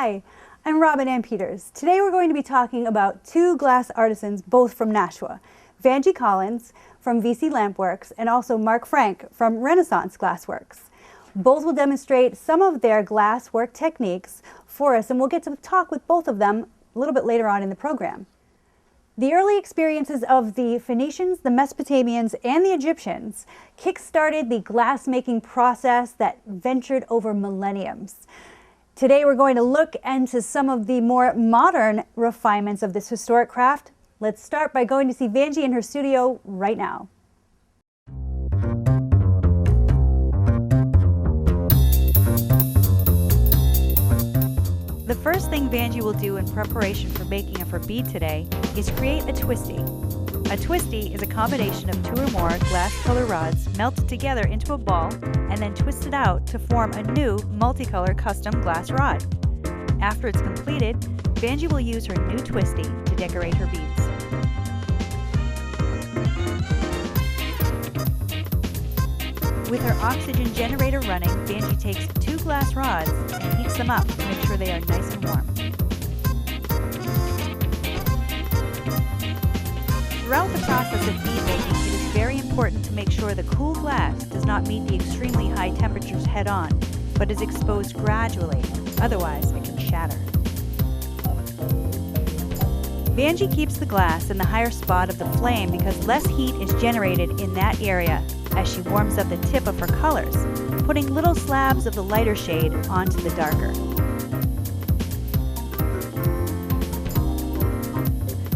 Hi, I'm Robin Ann Peters. Today we're going to be talking about two glass artisans, both from Nashua. Vanjie Collins from VC Lampworks and also Mark Frank from Renaissance Glassworks. Both will demonstrate some of their glass work techniques for us, and we'll get to talk with both of them a little bit later on in the program. The early experiences of the Phoenicians, the Mesopotamians, and the Egyptians kick-started the glass-making process that ventured over millenniums. Today we're going to look into some of the more modern refinements of this historic craft. Let's start by going to see Vanjie in her studio right now. The first thing Vanjie will do in preparation for making of her bead today is create a twisty. A twisty is a combination of two or more glass color rods melted together into a ball and then twisted out to form a new multicolor custom glass rod. After it's completed, Vanjie will use her new twisty to decorate her beads. With her oxygen generator running, Vanjie takes two glass rods and heats them up to make sure they are nice and warm. Throughout the process of bead making, it is very important to make sure the cool glass does not meet the extremely high temperatures head-on, but is exposed gradually, otherwise it can shatter. Vanjie keeps the glass in the higher spot of the flame because less heat is generated in that area as she warms up the tip of her colors, putting little slabs of the lighter shade onto the darker.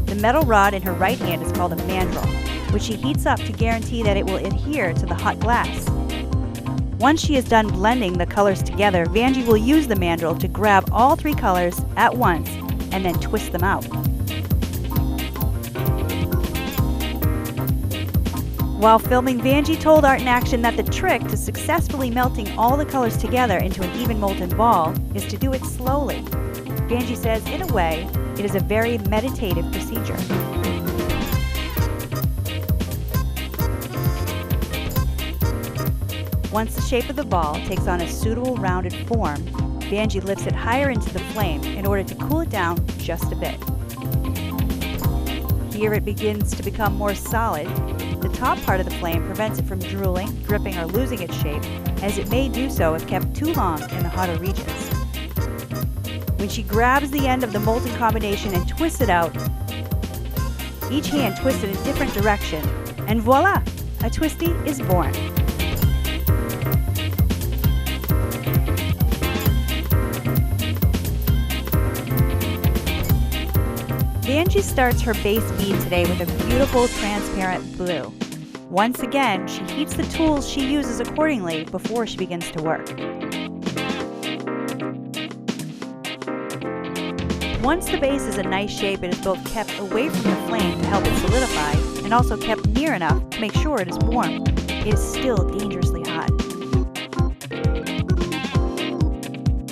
The metal rod in her right hand is called a mandrel, which she heats up to guarantee that it will adhere to the hot glass. Once she is done blending the colors together, Vanjie will use the mandrel to grab all three colors at once and then twist them out. While filming, Vanjie told Art in Action that the trick to successfully melting all the colors together into an even molten ball is to do it slowly. Vanjie says, in a way, it is a very meditative procedure. Once the shape of the ball takes on a suitable rounded form, Vanjie lifts it higher into the flame in order to cool it down just a bit. Here it begins to become more solid. The top part of the flame prevents it from drooling, dripping, or losing its shape, as it may do so if kept too long in the hotter regions. When she grabs the end of the molten combination and twists it out, each hand twists in a different direction, and voila! A twisty is born. Vanjie starts her base bead today with a beautiful transparent blue. Once again, she heats the tools she uses accordingly before she begins to work. Once the base is a nice shape, it is both kept away from the flame to help it solidify and also kept near enough to make sure it is warm. It is still dangerously hot.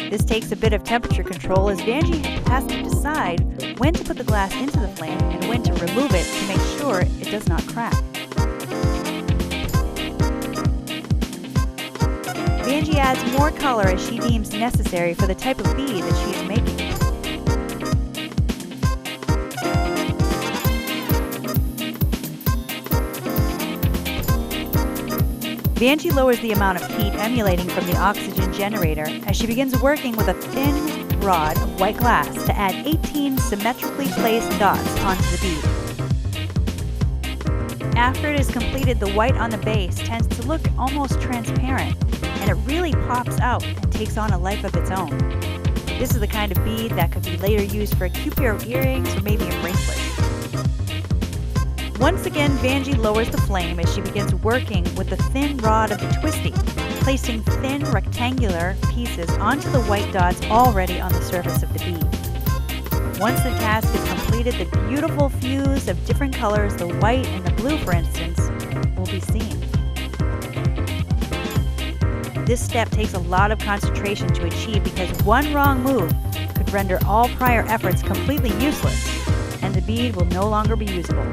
This takes a bit of temperature control as Vanjie has to decide when to put the glass into the flame and when to remove it to make sure it does not crack. Vanjie adds more color as she deems necessary for the type of bead that she is making. Vanjie lowers the amount of heat emanating from the oxygen generator as she begins working with a thin rod of white glass to add 18 symmetrically placed dots onto the bead. After it is completed, the white on the base tends to look almost transparent, and it really pops out and takes on a life of its own. This is the kind of bead that could be later used for a cute pair of earrings or maybe a bracelet. Once again, Vanjie lowers the flame as she begins working with the thin rod of the twisty, placing thin rectangular pieces onto the white dots already on the surface of the bead. Once the task is completed, the beautiful fuse of different colors, the white and the blue for instance, will be seen. This step takes a lot of concentration to achieve because one wrong move could render all prior efforts completely useless, and the bead will no longer be usable.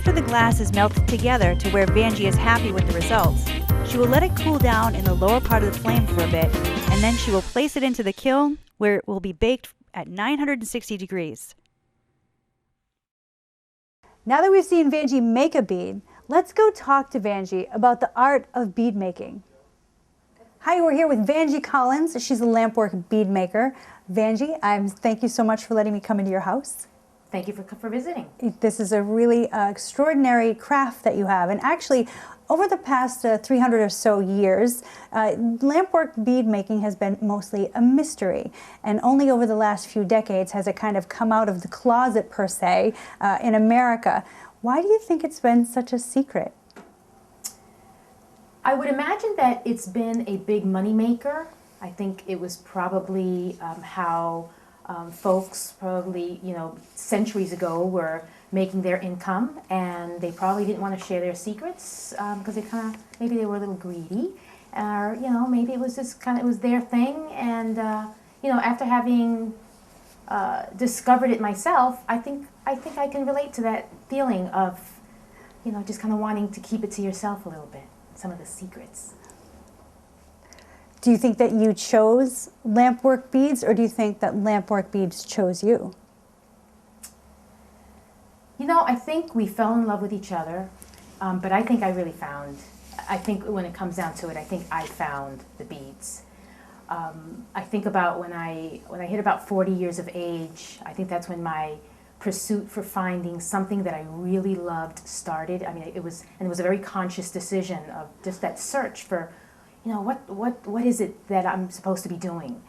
After the glass is melted together to where Vanjie is happy with the results, She will let it cool down in the lower part of the flame for a bit, and then she will place it into the kiln where it will be baked at 960 degrees. Now that we've seen Vanjie make a bead, let's go talk to Vanjie about the art of bead making. Hi, we're here with Vanjie Collins. She's a lampwork bead maker. Vanjie, thank you so much for letting me come into your house. Thank you for visiting. This is a really extraordinary craft that you have. And actually, over the past 300 or so years, lampwork bead making has been mostly a mystery. And only over the last few decades has it kind of come out of the closet, per se, in America. Why do you think it's been such a secret? I would imagine that it's been a big moneymaker. I think it was probably how folks probably, centuries ago were making their income, and they probably didn't want to share their secrets because maybe they were a little greedy, or maybe it was just it was their thing. And after having discovered it myself, I think I can relate to that feeling of just kind of wanting to keep it to yourself a little bit, some of the secrets. Do you think that you chose lampwork beads, or do you think that lampwork beads chose you? I think we fell in love with each other, but I think I think when it comes down to it, I think I found the beads. I think about when I hit about 40 years of age, I think that's when my pursuit for finding something that I really loved started. I mean, it was a very conscious decision of just that search for, what is it that I'm supposed to be doing?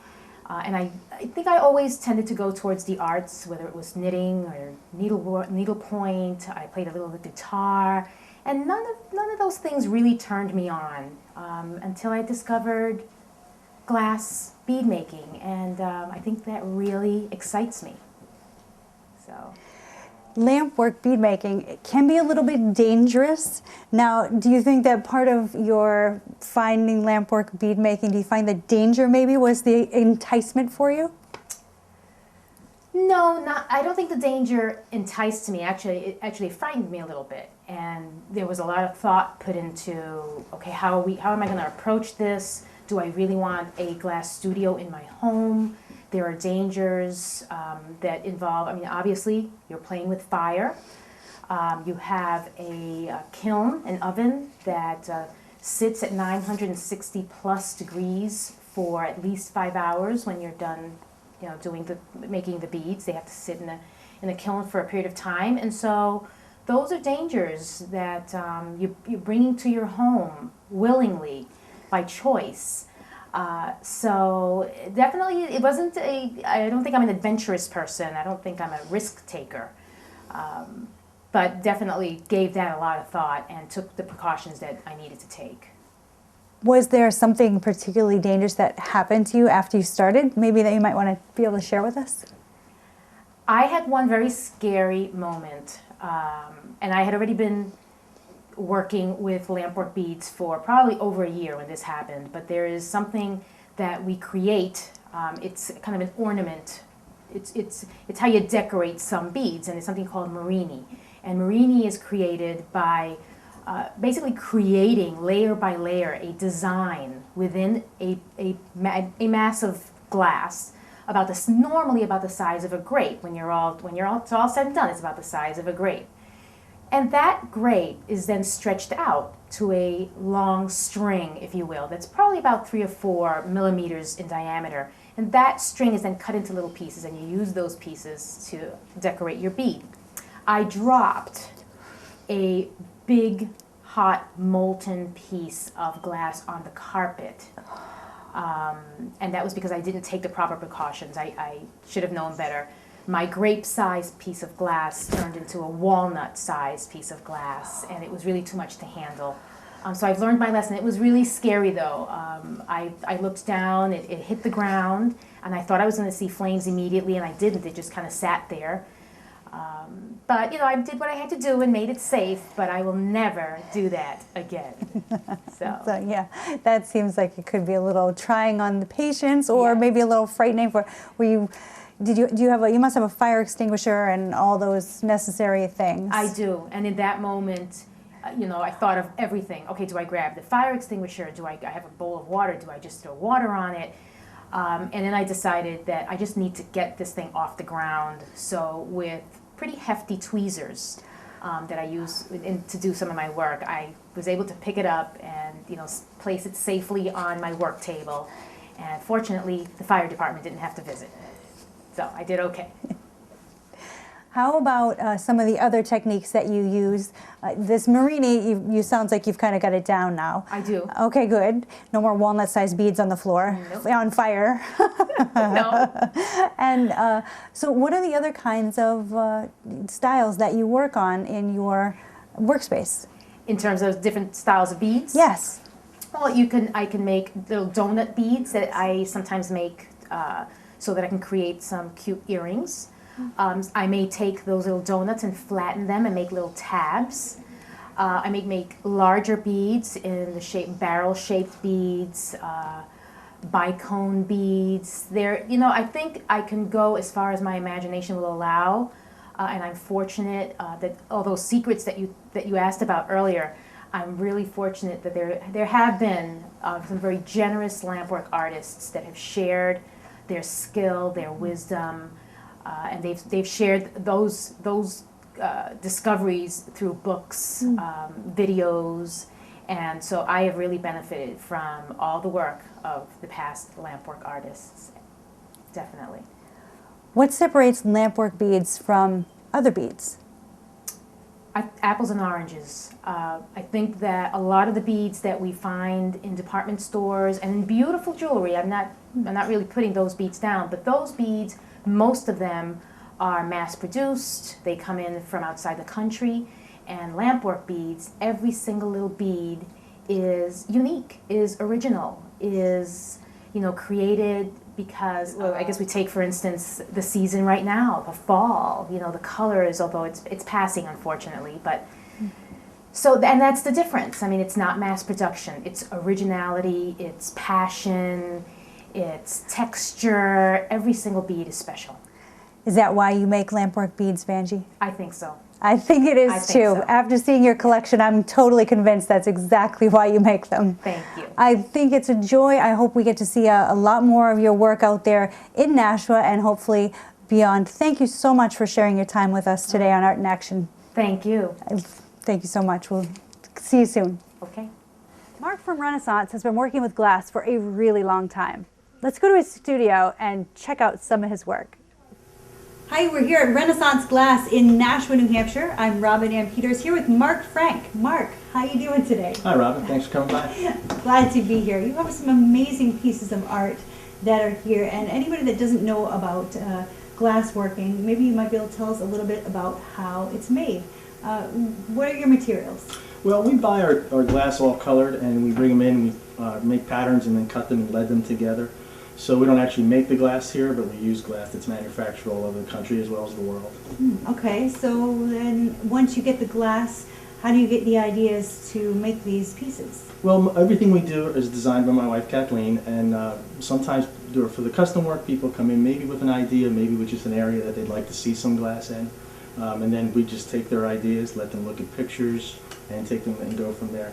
And I think I always tended to go towards the arts, whether it was knitting or needlepoint. I played a little of the guitar, and none of those things really turned me on until I discovered glass bead making, and I think that really excites me. So. Lampwork bead making can be a little bit dangerous. Now, do you think that part of your finding lampwork bead making, do you find that danger maybe was the enticement for you? No, I don't think the danger enticed me. It actually frightened me a little bit. And there was a lot of thought put into, okay, how am I going to approach this? Do I really want a glass studio in my home? There are dangers that involve, obviously, you're playing with fire. You have a kiln, an oven that sits at 960 plus degrees for at least 5 hours when you're done, making the beads. They have to sit in a kiln for a period of time. And so those are dangers that you're bringing to your home willingly, by choice. So definitely it wasn't I don't think I'm an adventurous person. I don't think I'm a risk taker. But definitely gave that a lot of thought and took the precautions that I needed to take. Was there something particularly dangerous that happened to you after you started? Maybe that you might want to be able to share with us? I had one very scary moment, and I had already been working with lampwork beads for probably over a year when this happened, but there is something that we create. It's kind of an ornament. It's how you decorate some beads, and it's something called marini. And marini is created by basically creating layer by layer a design within a mass of glass normally about the size of a grape. When it's all said and done, it's about the size of a grape. And that grape is then stretched out to a long string, if you will, that's probably about 3 or 4 millimeters in diameter. And that string is then cut into little pieces, and you use those pieces to decorate your bead. I dropped a big, hot, molten piece of glass on the carpet. And that was because I didn't take the proper precautions. I should have known better. My grape-sized piece of glass turned into a walnut-sized piece of glass, and it was really too much to handle. So I've learned my lesson. It was really scary, though. I looked down, it hit the ground, and I thought I was going to see flames immediately, and I didn't. It just kind of sat there. But, I did what I had to do and made it safe, but I will never do that again. So yeah, that seems like it could be a little trying on the patience, or maybe a little frightening you must have a fire extinguisher and all those necessary things. I do, and in that moment, you know, I thought of everything. Okay, do I grab the fire extinguisher? Do I have a bowl of water? Do I just throw water on it? And then I decided that I just need to get this thing off the ground. So with pretty hefty tweezers that I use to do some of my work, I was able to pick it up and, you know, place it safely on my work table. And fortunately, the fire department didn't have to visit. So I did okay. How about some of the other techniques that you use? This Marini, you sounds like you've kind of got it down now. I do. Okay, good. No more walnut-sized beads on the floor, Nope. on fire. No. And so what are the other kinds of styles that you work on in your workspace? In terms of different styles of beads? Yes. Well, I can make little donut beads that I sometimes make so that I can create some cute earrings. I may take those little donuts and flatten them and make little tabs. I may make larger beads in the shape, barrel-shaped beads, bicone beads. You know, I think I can go as far as my imagination will allow, and I'm fortunate that all those secrets that you asked about earlier, I'm really fortunate that there have been some very generous lampwork artists that have shared their skill, their wisdom. And they've shared those discoveries through books, videos, and so I have really benefited from all the work of the past lampwork artists, definitely. What separates lampwork beads from other beads? Apples and oranges. I think that a lot of the beads that we find in department stores and in beautiful jewelry, I'm not really putting those beads down, but those beads, most of them are mass-produced. They come in from outside the country. And lampwork beads, every single little bead is unique, is original, is, you know, created because, well, I guess we take, for instance, the season right now, the fall. You know, the colors, although it's passing, unfortunately, but so, and that's the difference. I mean, it's not mass production. It's originality, it's passion, it's texture. Every single bead is special. Is that why you make lampwork beads, Vanjie? I think so. I think it is I too. think so. After seeing your collection, I'm totally convinced that's exactly why you make them. Thank you. I think it's a joy. I hope we get to see a lot more of your work out there in Nashua and hopefully beyond. Thank you so much for sharing your time with us today on Art in Action. Thank you. Thank you so much. We'll see you soon. Okay. Mark from Renaissance has been working with glass for a really long time. Let's go to his studio and check out some of his work. Hi, we're here at Renaissance Glass in Nashua, New Hampshire. I'm Robin Ann Peters here with Mark Frank. Mark, how you doing today? Hi Robin, thanks for coming by. Glad to be here. You have some amazing pieces of art that are here, and anybody that doesn't know about glass working, maybe you might be able to tell us a little bit about how it's made. What are your materials? Well, we buy our glass all colored and we bring them in, we make patterns and then cut them and lead them together. So we don't actually make the glass here, but we use glass that's manufactured all over the country as well as the world. Okay, so then once you get the glass, how do you get the ideas to make these pieces? Well, everything we do is designed by my wife Kathleen, and sometimes do it for the custom work. People come in maybe with an idea, maybe with just an area that they'd like to see some glass in. And then we just take their ideas, let them look at pictures, and take them and go from there.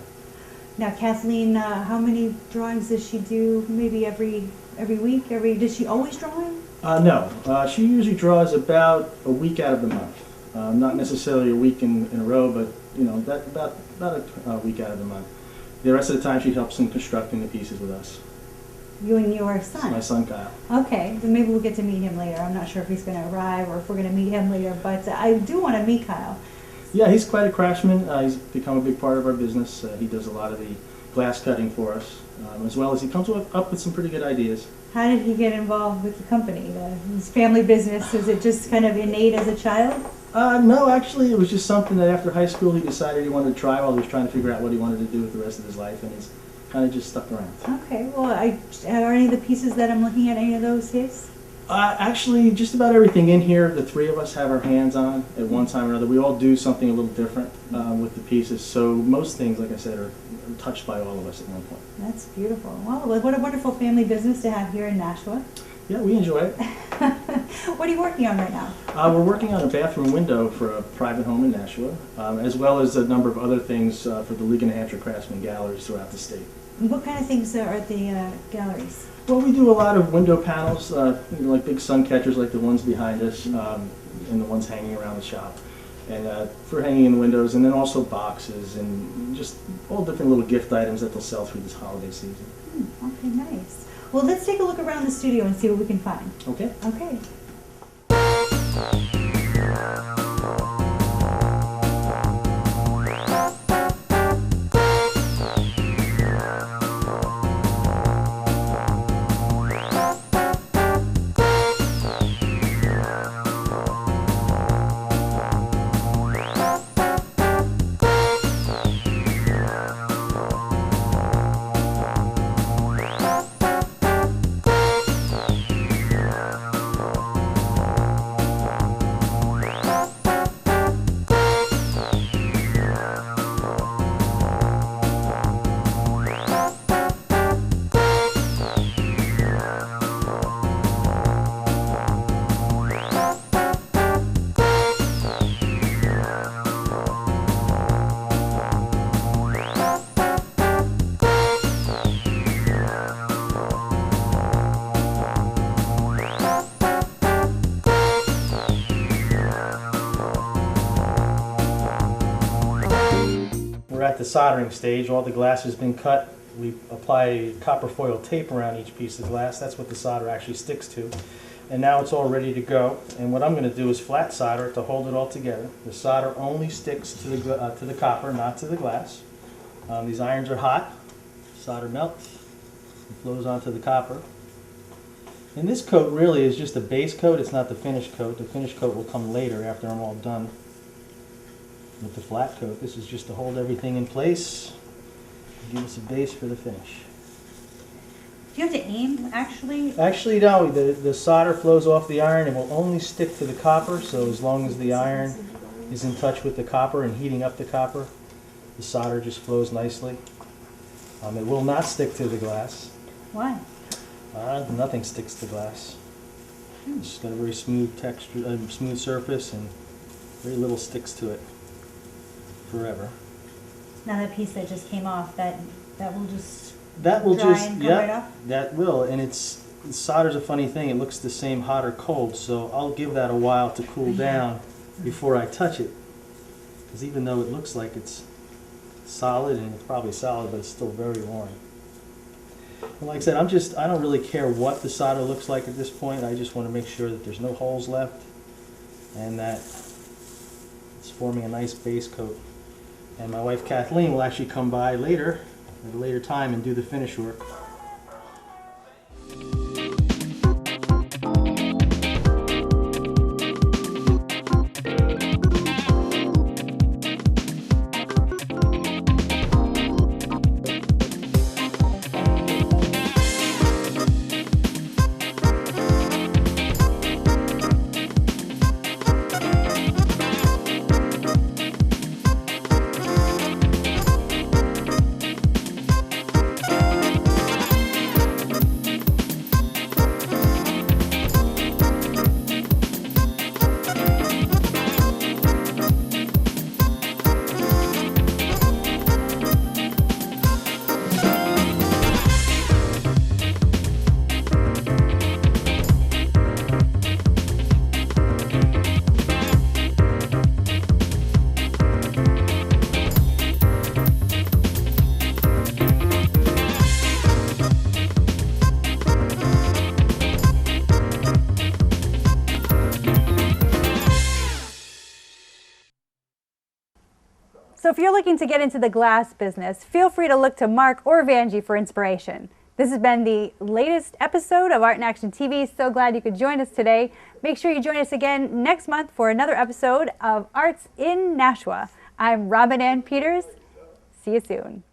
Now, Kathleen, how many drawings does she do? Maybe every week? Does she always drawing? No, she usually draws about a week out of the month. Not necessarily a week in a row, but you know, about a week out of the month. The rest of the time, she helps in constructing the pieces with us. You and your son? My son Kyle. Okay, then maybe we'll get to meet him later. I'm not sure if he's going to arrive or if we're going to meet him later, but I do want to meet Kyle. Yeah, he's quite a craftsman. He's become a big part of our business. He does a lot of the glass cutting for us, as well as he comes up with some pretty good ideas. How did he get involved with the company? His family business, is it just kind of innate as a child? No, actually, it was just something that after high school he decided he wanted to try while he was trying to figure out what he wanted to do with the rest of his life, and he's kind of just stuck around. Okay, well, are any of the pieces that I'm looking at, any of those his? Actually, just about everything in here, the three of us have our hands on at one time or another. We all do something a little different with the pieces, so most things, like I said, are touched by all of us at one point. That's beautiful. Wow, what a wonderful family business to have here in Nashua. Yeah, we enjoy it. What are you working on right now? We're working on a bathroom window for a private home in Nashua, as well as a number of other things for the League of Hampshire Craftsman galleries throughout the state. What kind of things are at the galleries? Well, we do a lot of window panels, like big sun catchers like the ones behind us, and the ones hanging around the shop. And for hanging in the windows, and then also boxes and just all different little gift items that they'll sell through this holiday season. Okay, nice. Well, let's take a look around the studio and see what we can find. Okay. Okay. We're at the soldering stage. All the glass has been cut. We apply copper foil tape around each piece of glass. That's what the solder actually sticks to. And now it's all ready to go. And what I'm going to do is flat solder it to hold it all together. The solder only sticks to the copper, not to the glass. These irons are hot. Solder melts and flows onto the copper. And this coat really is just a base coat. It's not the finish coat. The finish coat will come later after I'm all done with the flat coat. This is just to hold everything in place, give us a base for the finish. Do you have to aim, actually? Actually, no, the solder flows off the iron and will only stick to the copper, so as long as the iron is in touch with the copper and heating up the copper, the solder just flows nicely. It will not stick to the glass. Why? Nothing sticks to glass. It's got a very smooth texture, smooth surface, and very little sticks to it forever. Now that piece that just came off, that will just That will dry just, and come right yeah, off? that will, and solder's a funny thing. It looks the same hot or cold, so I'll give that a while to cool down before I touch it. Because even though it looks like it's solid, and it's probably solid, but it's still very warm. And like I said, I don't really care what the solder looks like at this point. I just want to make sure that there's no holes left and that it's forming a nice base coat. And my wife Kathleen will actually come by later, at a later time, and do the finish work. So if you're looking to get into the glass business, feel free to look to Mark or Vanjie for inspiration. This has been the latest episode of Art in Action TV. So glad you could join us today. Make sure you join us again next month for another episode of Arts in Nashua. I'm Robin Ann Peters. See you soon.